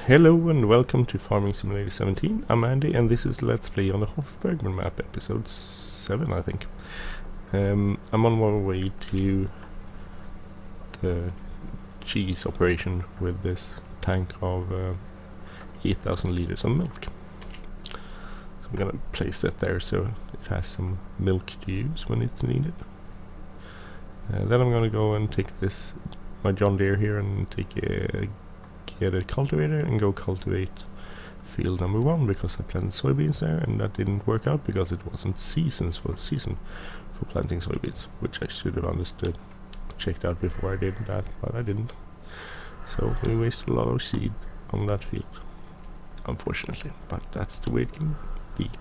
Hello and welcome to Farming Simulator 17. I'm Andy and this is Let's Play on the Hof Bergmann map, episode 7 I think. I'm on my way to the cheese operation with this tank of 8,000 liters of milk. So I'm gonna place that there so it has some milk to use when it's needed. Then I'm gonna go and take my John Deere here and get a cultivator and go cultivate field number 1 because I planted soybeans there and that didn't work out because it wasn't season for planting soybeans, which I should have checked out before I did that, but I didn't. So we wasted a lot of seed on that field, unfortunately, but that's the way it can be.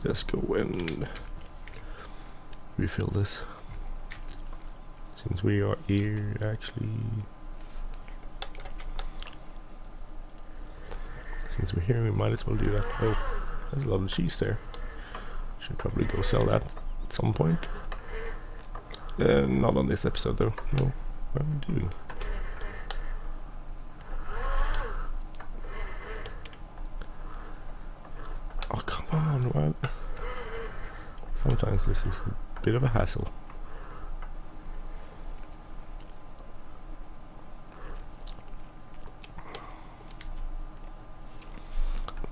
Just go and refill this. Since we are here, actually. Since we're here, we might as well do that. Oh, there's a lot of cheese there. Should probably go sell that at some point. Not on this episode though. No, what am I doing? Oh, come on, what? Sometimes this is a bit of a hassle.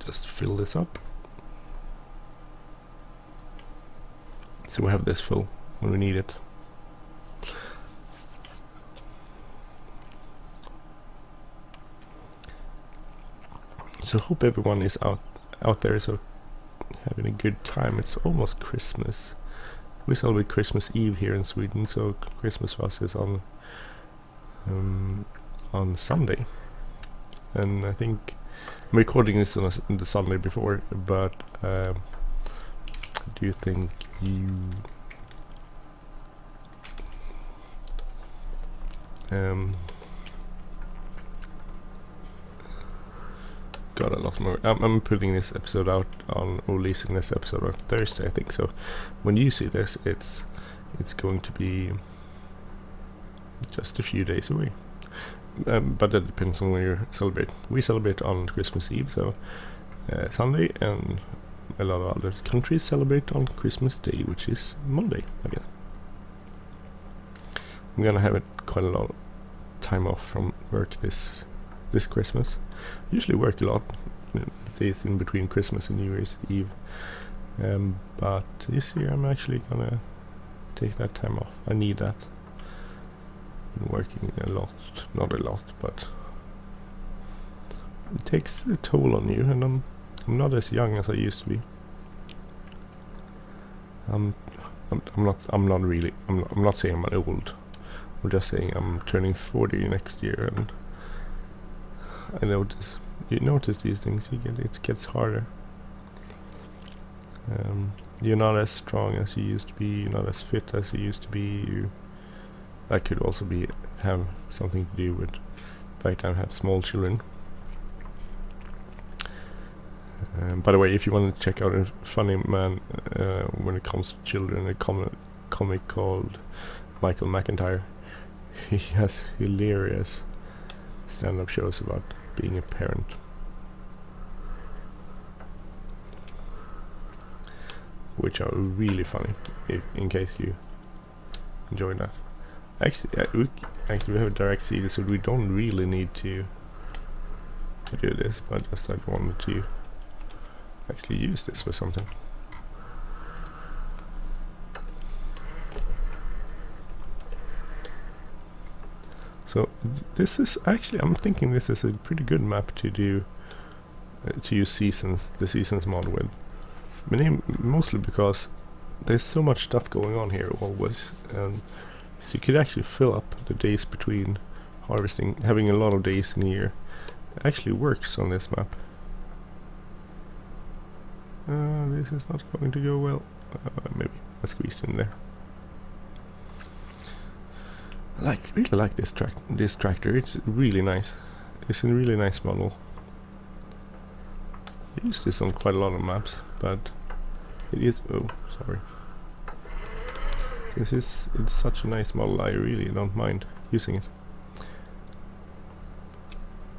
Just fill this up. So we have this full when we need it. So hope everyone is out there so having a good time. It's almost Christmas. We celebrate Christmas Eve here in Sweden, so Christmas for us is on Sunday. And I think I'm recording this on the Sunday before, but do you think you got a lot more. I'm putting this episode out on, or releasing this episode on Thursday, I think. So when you see this, it's going to be just a few days away. But that depends on when you celebrate. We celebrate on Christmas Eve, so Sunday, and a lot of other countries celebrate on Christmas Day, which is Monday, I guess. I'm gonna have quite a lot of time off from work this Christmas. I usually work a lot days in between Christmas and New Year's Eve, but this year I'm actually gonna take that time off. I need that. Been working a lot, not a lot, but it takes a toll on you, and I'm not as young as I used to be. I'm not saying I'm old. I'm just saying I'm turning 40 next year, and I notice. You notice these things. It gets harder. You're not as strong as you used to be. You're not as fit as you used to be. That could also have something to do with the fact I have small children. By the way, if you want to check out a funny man when it comes to children, a comic called Michael McIntyre, he has hilarious stand-up shows about being a parent. Which are really funny, in case you enjoy that. Actually, we have a direct seed, so we don't really need to do this, but just I wanted to actually use this for something. So this is actually, I'm thinking this is a pretty good map to do to use the seasons mod with. Mostly because there's so much stuff going on here always, and so you could actually fill up the days between harvesting. Having a lot of days in a year actually works on this map. This is not going to go well. Maybe I squeezed in there. Really like this tractor. It's really nice. It's a really nice model. I use this on quite a lot of maps, but It is. Oh, sorry. It's such a nice model. I really don't mind using it.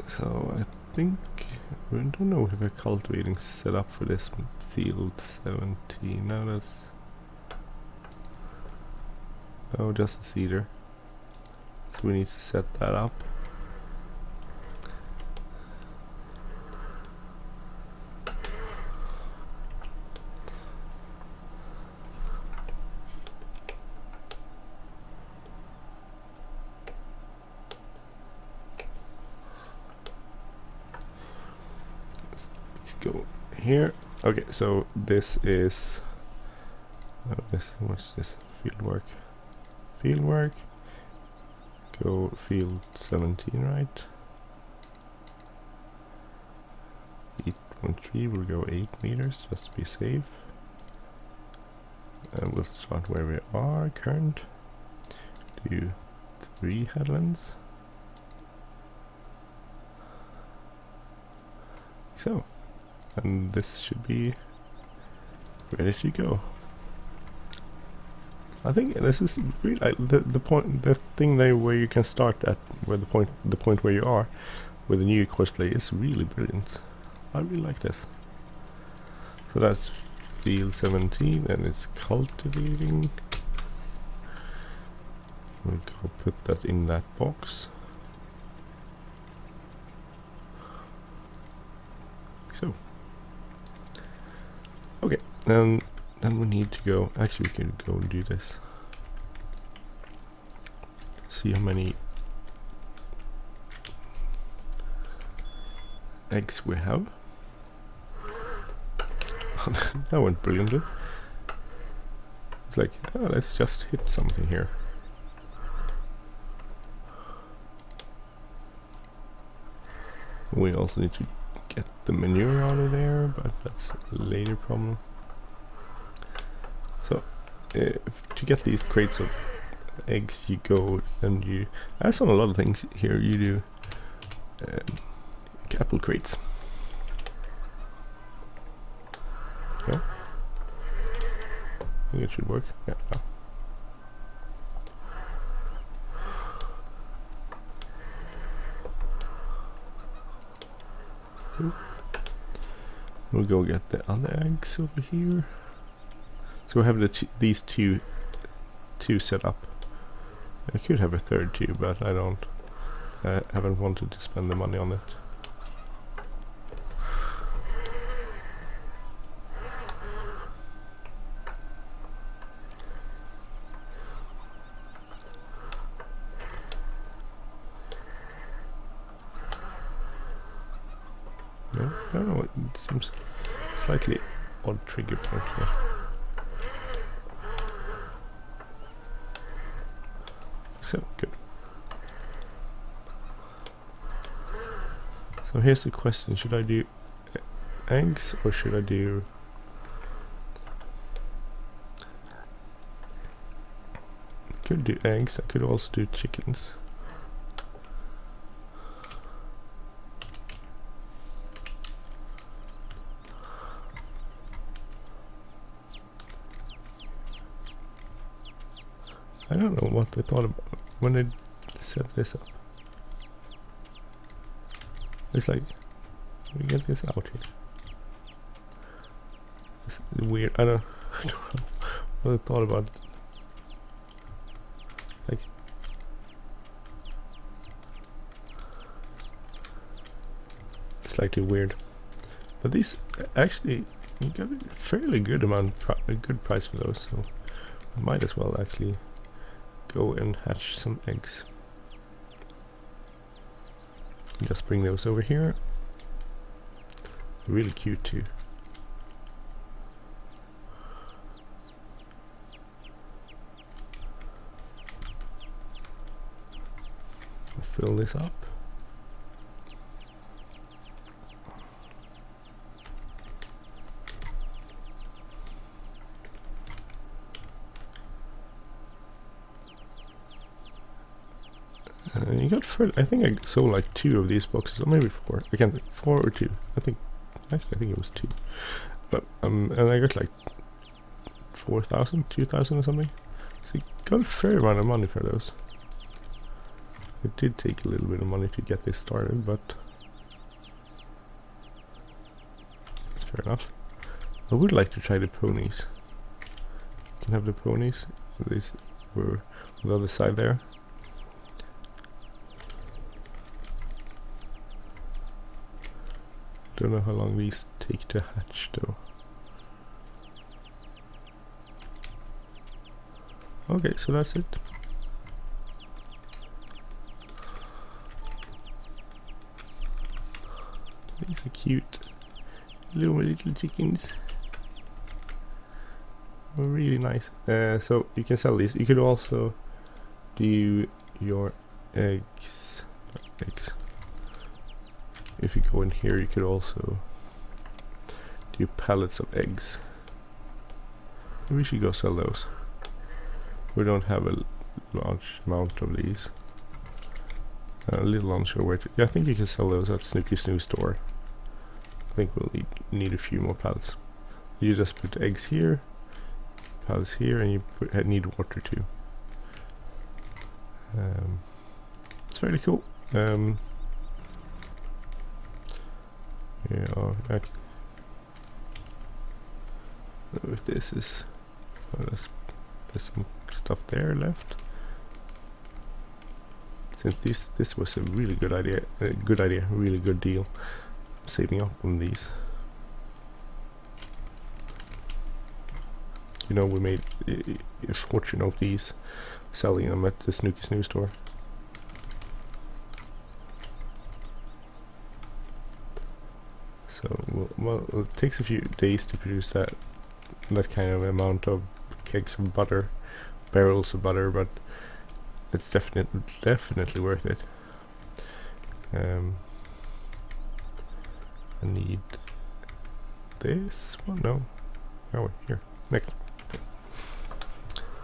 So I think I don't know if a cultivating setup for this field 17. Now that's just a seeder. So we need to set that up. Go here. Okay, so this is what's this? Fieldwork. Go field 17, right? 8.3 will go 8 meters just to be safe. And we'll start where we are current. Do 3 headlands. So. And this should be ready to go. I think this is really like the thing there where you can start at where the point where you are with the new Courseplay is really brilliant. I really like this. So that's field 17 and it's cultivating. We'll go put that in that box. So. Okay, then we need to go. Actually, we can go and do this. See how many eggs we have. That went brilliantly. It's like, oh, let's just hit something here. We also need to get the manure out of there, but that's a later problem. So to get these crates of eggs, you go and you, as on a lot of things here, you do apple crates. Yeah, I think it should work. Yeah. We'll go get the other eggs over here. So we have these two set up. I could have a third too, but I don't. I haven't wanted to spend the money on it. No, I don't know. It seems slightly odd trigger point here. So good. So here's the question: should I do eggs or should I do? I could do eggs. I could also do chickens. I don't know what they thought about when they set this up. It's like, we get this out here. It's weird. I don't know what they thought about it. Like, slightly weird. But these actually, you got a fairly good amount, a good price for those. So I might as well actually go and hatch some eggs. Just bring those over here. Really cute too. Fill this up. You got I think I sold like 2 of these boxes, or maybe 4. I can't think, 4 or 2. I think it was 2. But and I got like 4,000, 2,000 or something. So you got a fair amount of money for those. It did take a little bit of money to get this started, but that's fair enough. I would like to try the ponies. You can have the ponies. These were on the other side there. Don't know how long these take to hatch though. Okay, so that's it. These are cute little chickens. They're really nice. So you can sell these. You could also do your eggs. If you go in here, you could also do pallets of eggs. We should go sell those. We don't have a large amount of these. A little unsure where to. Yeah, I think you can sell those at Snooky's new store. I think we'll need a few more pallets. You just put eggs here, pallets here, and you need water too. It's very cool. Yeah, if this is, there's some stuff there left. Since this was a really good idea, really good deal. I'm saving up on these. You know, we made a fortune of these, selling them at the Snooky's new store. So, well, it takes a few days to produce that kind of amount of kegs of butter, barrels of butter, but it's definitely worth it. I need this one. No, oh, here next.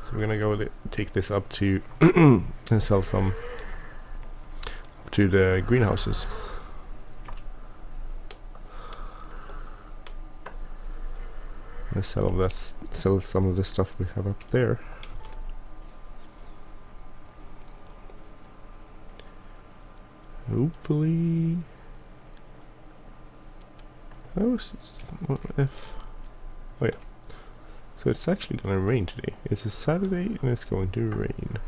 So we're gonna go take this up to and sell some up to the greenhouses. Let's sell some of the stuff we have up there. Hopefully, oh yeah. So it's actually gonna rain today. It's a Saturday and it's going to rain.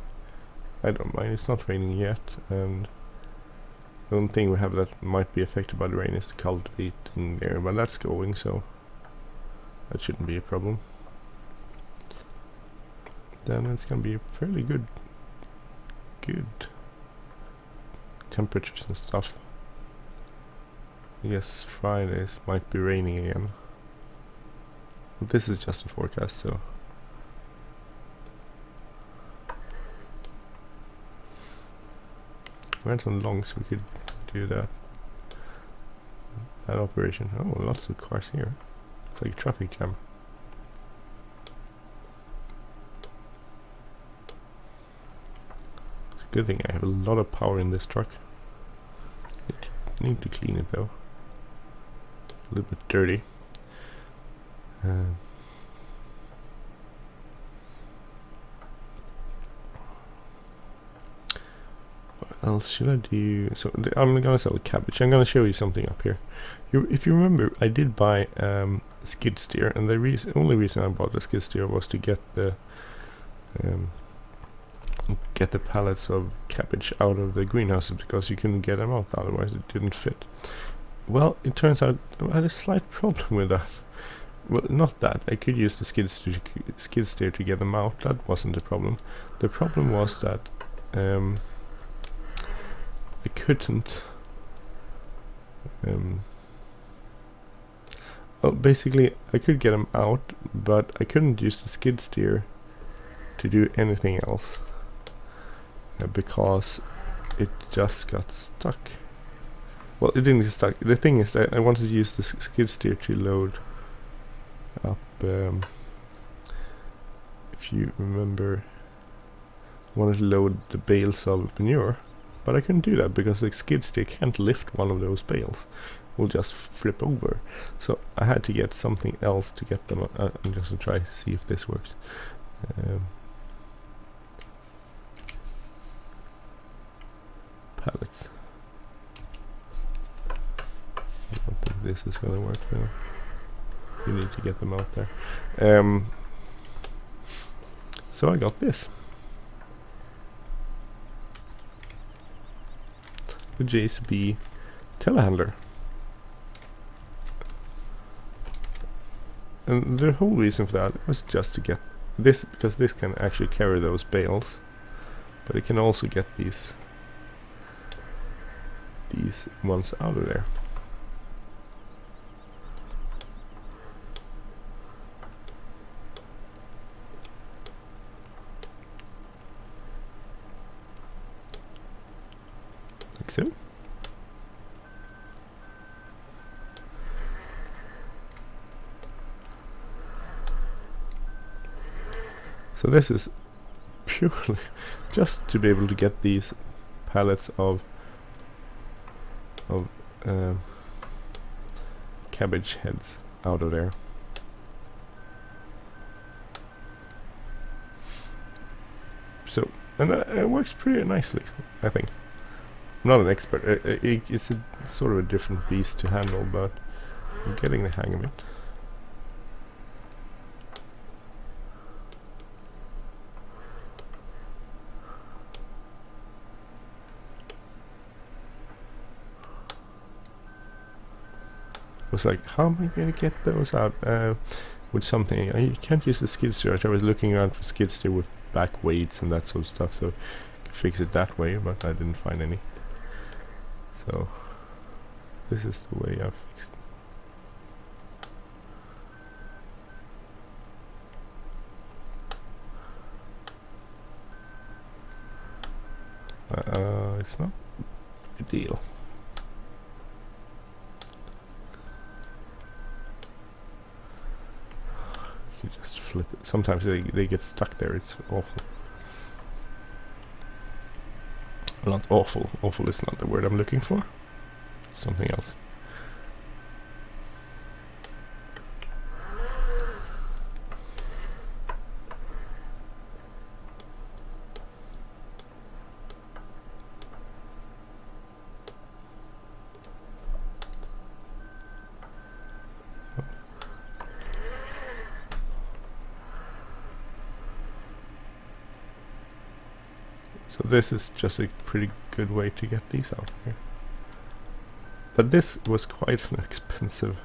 I don't mind. It's not raining yet, and the only thing we have that might be affected by the rain is the cultivating there, but that's going, so that shouldn't be a problem. Then it's gonna be fairly good temperatures and stuff. I guess Fridays might be raining again. But this is just a forecast, so we had some longs, we could do that operation. Oh, lots of cars here. It's like a traffic jam. It's a good thing I have a lot of power in this truck. Need to clean it though. A little bit dirty. What else should I do? So I'm gonna sell cabbage. I'm gonna show you something up here. If you remember, I did buy skid steer, and the only reason I bought the skid steer was to get the pallets of cabbage out of the greenhouses, because you couldn't get them out, otherwise it didn't fit. Well, it turns out I had a slight problem with that. Well, not that. I could use the skid steer to get them out. That wasn't the problem. The problem was that I couldn't. Well, basically, I could get them out, but I couldn't use the skid steer to do anything else because it just got stuck. Well, it didn't get stuck. The thing is that I wanted to use the skid steer to load up. If you remember, I wanted to load the bales of manure, but I couldn't do that because the skid steer can't lift one of those bales. will just flip over. So I had to get something else to get them. I'm just gonna try to see if this works. Pallets. I don't think this is gonna work now. You need to get them out there. So I got this. The JCB telehandler. And the whole reason for that was just to get this, because this can actually carry those bales, but it can also get these ones out of there. Like so. So this is purely just to be able to get these pallets of cabbage heads out of there. So, and it works pretty nicely, I think. I'm not an expert. It's a sort of a different beast to handle, but I'm getting the hang of it. Was like, how am I going to get those out with something? You can't use the skid steer. I was looking around for skid steer with back weights and that sort of stuff, so I could fix it that way, but I didn't find any. So this is the way I fixed it. It's not ideal. Just flip it. Sometimes they get stuck there. It's awful. Not awful. Awful is not the word I'm looking for. Something else. So this is just a pretty good way to get these out here. But this was quite an expensive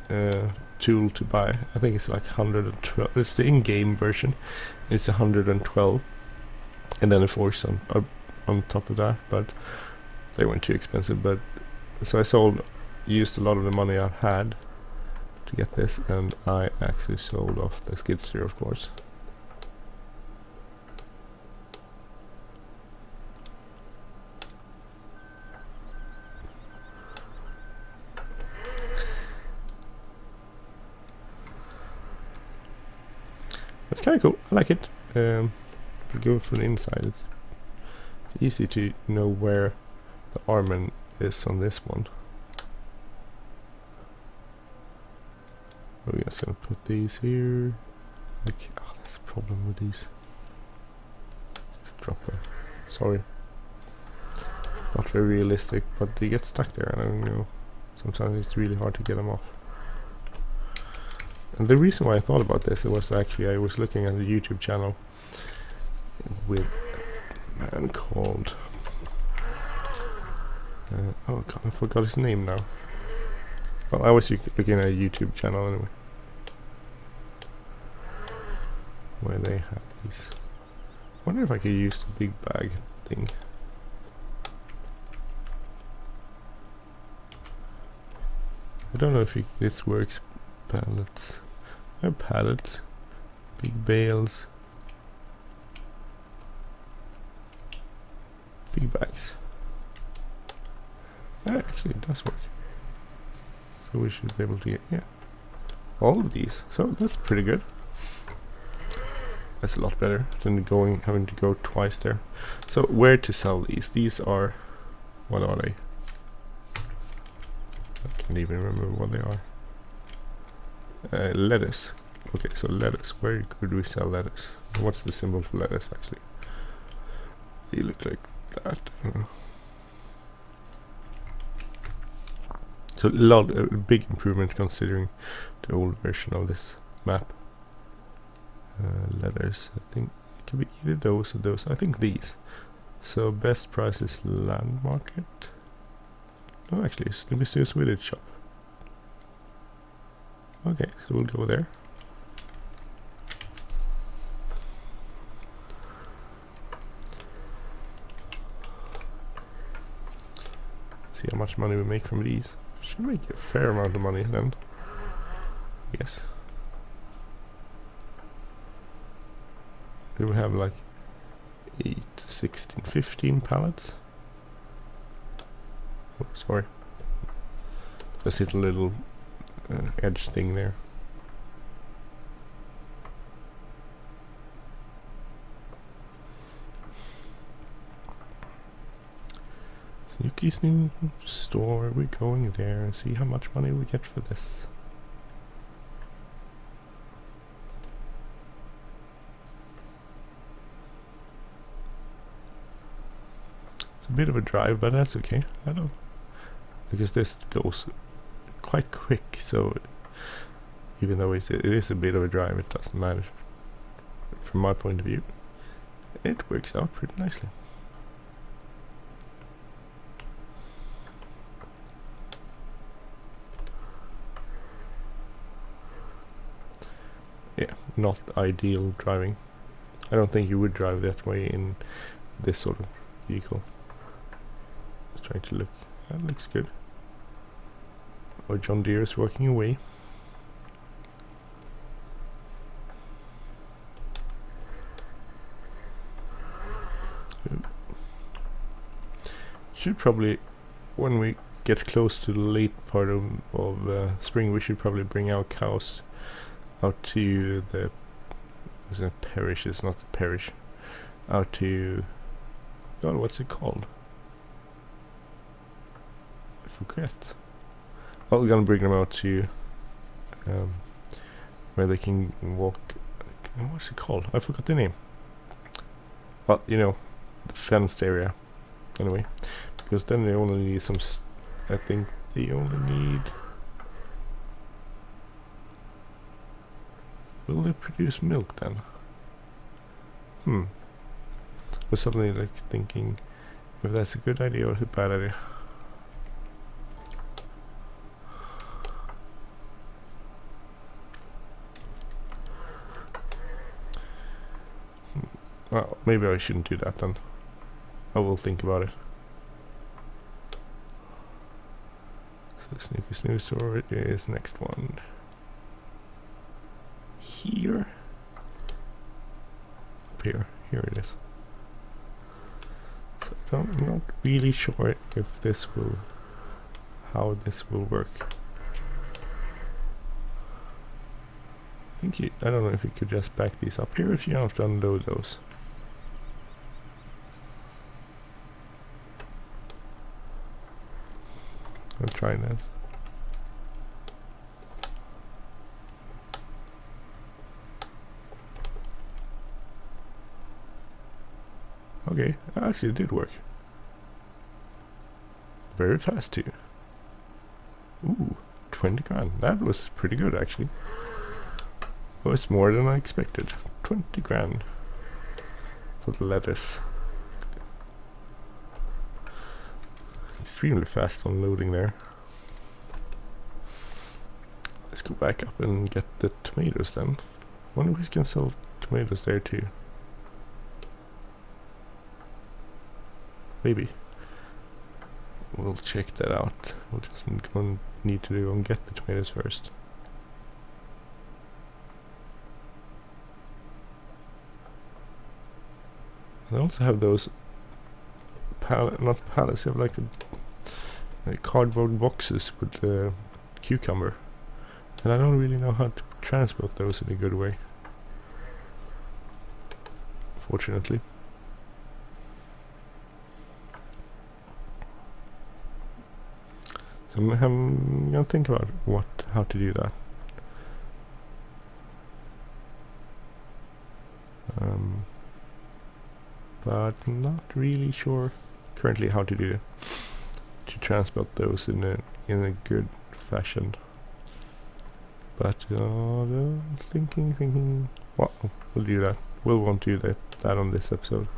tool to buy. I think it's like 112. It's the in-game version. It's 112, and then a force on top of that. But they weren't too expensive. But so I used a lot of the money I had to get this, and I actually sold off the skid steer, of course. It's kind of cool. I like it. If we go from the inside, it's easy to know where the arm is on this one. We're just gonna put these here. Like, oh, that's a problem with these. Just drop them. Sorry. Not very realistic, but they get stuck there, and I don't know. Sometimes it's really hard to get them off. And the reason why I thought about this was actually I was looking at a YouTube channel with a man called oh god, I forgot his name now. Well, I was looking at a YouTube channel anyway, where they have these. I wonder if I could use the big bag thing. I don't know if this works. Pallets. Pallets. Big bales. Big bags. Actually, it does work. So we should be able to get, yeah, all of these. So that's pretty good. That's a lot better than having to go twice there. So where to sell these? These are, what are they? can't even remember what they are. Lettuce. Okay, so lettuce. Where could we sell lettuce? What's the symbol for lettuce actually? They look like that. I don't know. So a big improvement considering the old version of this map. Letters, I think it could be either those or those. I think these. So best price is land market. No, actually, it's the Mr. Swedish shop. Okay, so we'll go there. See how much money we make from these. Should make a fair amount of money then. Yes. We will have like 8, 16, 15 pallets. Oh, sorry. Just hit a little edge thing there. Yuki's new store, we're going there and see how much money we get for this. It's a bit of a drive, but that's okay. I don't, because this goes quite quick, so even though it is a bit of a drive, it doesn't matter. From my point of view, it works out pretty nicely. Yeah, not ideal driving. I don't think you would drive that way in this sort of vehicle. Just trying to look. That looks good. Or John Deere is working away. Should probably, when we get close to the late part of spring, we should probably bring our cows out to the parish. It's not the parish. Out to, God, what's it called? I forget. Oh, we're gonna bring them out to where they can walk. What's it called? I forgot the name. Well, you know, the fenced area. Anyway, because then they only need some. I think they only need. Will they produce milk then? I was suddenly like thinking if that's a good idea or a bad idea. Well, maybe I shouldn't do that then. I will think about it. So Sneaky Snooze Store is next one. Here. Up here. Here it is. So I'm not really sure if this will, how this will work. I don't know if you could just back these up here if you have to unload those. I'll try that. Okay, actually it did work. Very fast too. Ooh, 20 grand. That was pretty good actually. It was more than I expected. 20 grand for the lettuce. Extremely fast unloading there. Let's go back up and get the tomatoes then. Wonder if we can sell tomatoes there too. Maybe. We'll check that out. We'll just need to go and get the tomatoes first. They also have those not pallets, they have like cardboard boxes with cucumber. And I don't really know how to transport those in a good way. Fortunately. So I'm gonna think about how to do that. But not really sure currently how to do it, to transport those in a good fashion. But thinking. Well, we'll do that. We'll want to do that on this episode.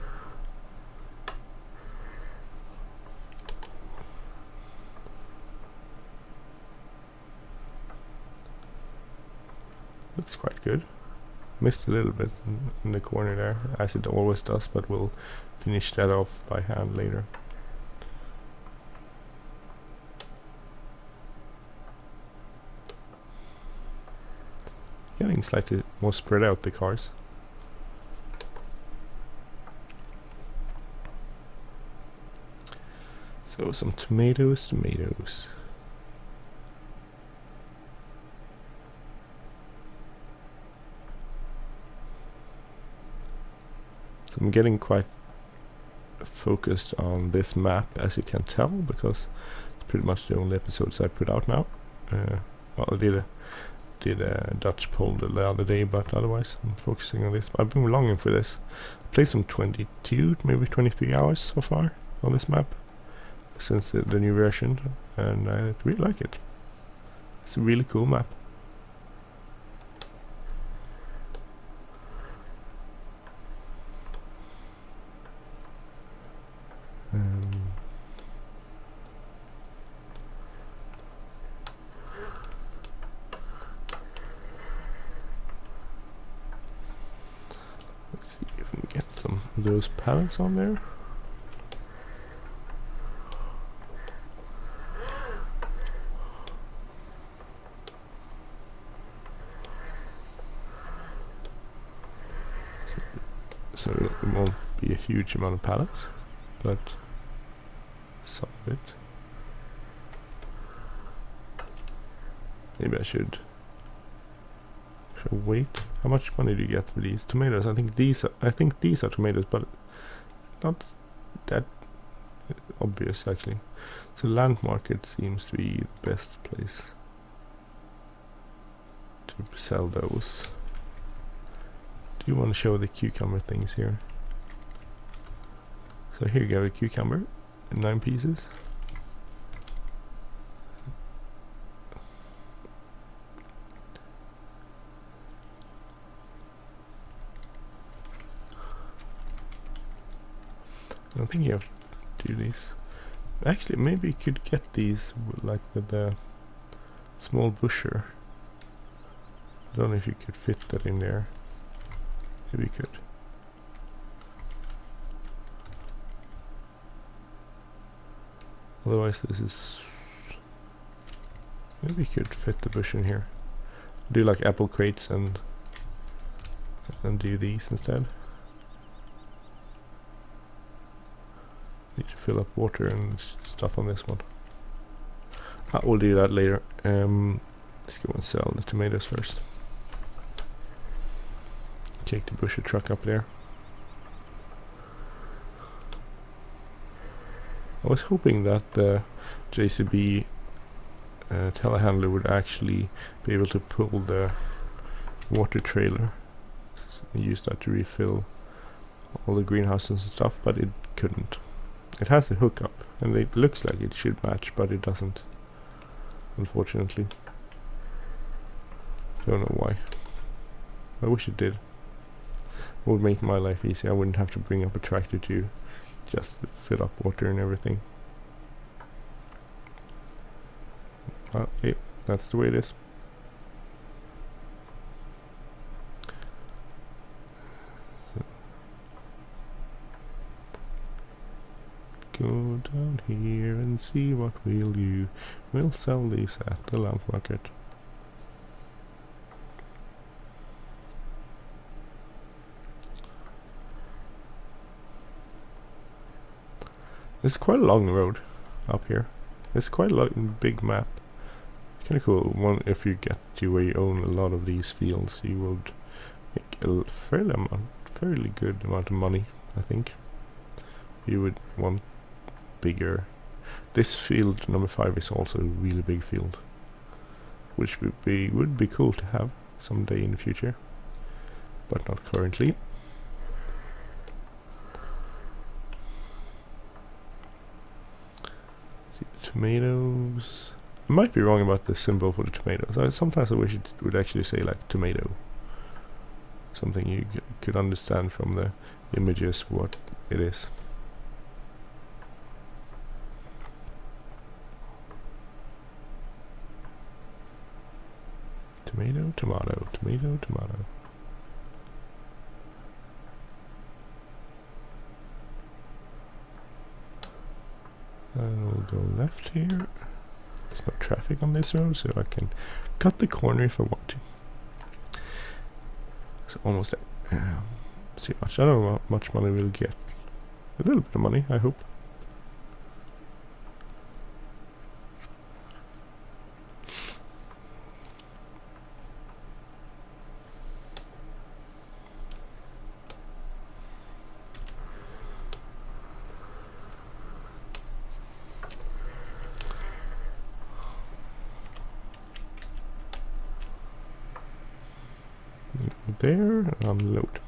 Looks quite good. Missed a little bit in the corner there, as it always does, but we'll finish that off by hand later. Getting slightly more spread out, the cars. So some tomatoes. So I'm getting quite focused on this map, as you can tell, because it's pretty much the only episodes I put out now. Well, I did a Dutch poll the other day, but otherwise I'm focusing on this. I've been longing for this. I played some 22, maybe 23 hours so far on this map since the new version, and I really like it. It's a really cool map. Let's see if we can get some of those pallets on there. So it won't be a huge amount of pallets, but some of it. Maybe I should wait. How much money do you get for these tomatoes? I think these are tomatoes, but not that obvious actually. So land market seems to be the best place to sell those. Do you want to show the cucumber things here? So here you go, a cucumber in 9 pieces. I don't think you have to do these. Actually, maybe you could get these like with the small busher. I don't know if you could fit that in there. Maybe you could. Otherwise this is... Maybe you could fit the bush in here. Do like apple crates and do these instead. Need to fill up water and stuff on this one. We'll do that later. Let's go and sell the tomatoes first. Take the busher truck up there. I was hoping that the JCB telehandler would actually be able to pull the water trailer and use that to refill all the greenhouses and stuff, but it couldn't. It has a hookup and it looks like it should match, but it doesn't, unfortunately. Don't know why. I wish it did. It would make my life easy. I wouldn't have to bring up a tractor to just fill up water and everything. Well, yeah, that's the way it is. Go down here and see what we'll do. We'll sell these at the lamp market. It's quite a long road up here. It's quite a big map. Kind of cool. One, if you get to where you own a lot of these fields, you would make a fairly good amount of money, I think. You would want bigger. This field number 5 is also a really big field, which would be cool to have someday in the future, but not currently. See the tomatoes. I might be wrong about the symbol for the tomatoes. Sometimes I wish it would actually say like tomato. Something you could understand from the images what it is. Tomato, tomato, tomato, tomato. I'll go left here. There's no traffic on this road, so I can cut the corner if I want to. So almost there. See much. I don't know how much money we'll get. A little bit of money, I hope. There, and unload.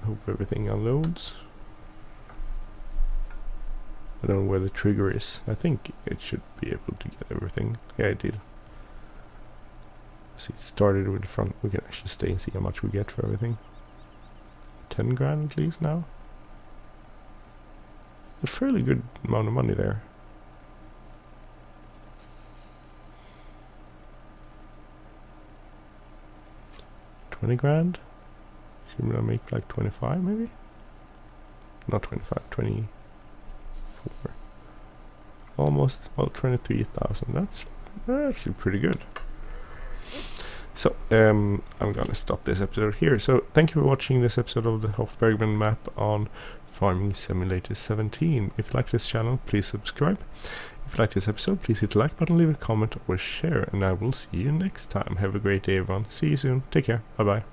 Hope everything unloads. I don't know where the trigger is. I think it should be able to get everything. Yeah, it did. See, it started with the front. We can actually stay and see how much we get for everything. 10 grand at least now. A fairly good amount of money there. 20 grand? Should I make like 25 maybe? Not 25, 24. Almost, well, 23,000. That's actually pretty good. So, I'm gonna stop this episode here. So, thank you for watching this episode of the Hof Bergmann map on Farming Simulator 17. If you like this channel, please subscribe. If you like this episode, please hit the like button, leave a comment or share, and I will see you next time. Have a great day everyone. See you soon. Take care. Bye bye.